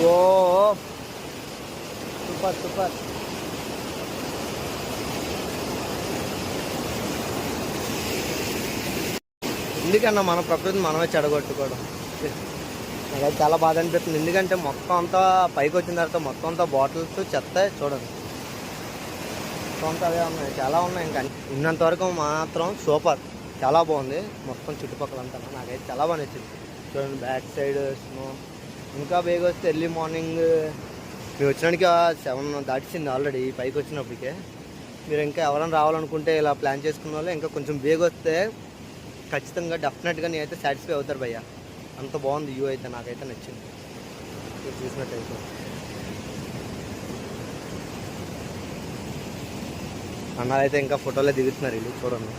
ఓ super super. ఎందుకన్నా మన ప్రకృతిని మనమే చెడగొట్టుకోవడం. నాకైతే చాలా బాధ అనిపిస్తుంది. ఎందుకంటే మొత్తం అంతా పైకి వచ్చిన తర్వాత మొత్తం అంతా బాటిల్స్ చెత్త చూడండి. మొత్తం అంతా అదే ఉన్నాయి, చాలా ఉన్నాయి. ఇంకా ఉన్నంత వరకు మాత్రం సూపర్, చాలా బాగుంది మొత్తం చుట్టుపక్కలంతా. నాకైతే చాలా బాగా నచ్చింది. చూడండి బ్యాక్ సైడ్ స్నో. ఇంకా బేగా వస్తే ఎర్లీ మార్నింగ్ మేము వచ్చినానికి 7 దాటిసింది ఆల్రెడీ పైకి వచ్చినప్పటికే. మీరు ఇంకా ఎవరైనా రావాలనుకుంటే ఇలా ప్లాన్ చేసుకున్న వాళ్ళు ఇంకా కొంచెం బేగా వస్తే ఖచ్చితంగా డెఫినెట్గా నేనైతే సాటిస్ఫై అవుతారు భయ్య. అంత బాగుంది వ్యూ అయితే, నాకైతే నచ్చింది. మీరు చూసినట్టయితే అన్నారైతే ఇంకా ఫోటోలే దిగుతున్నారు వీళ్ళు చూడండి.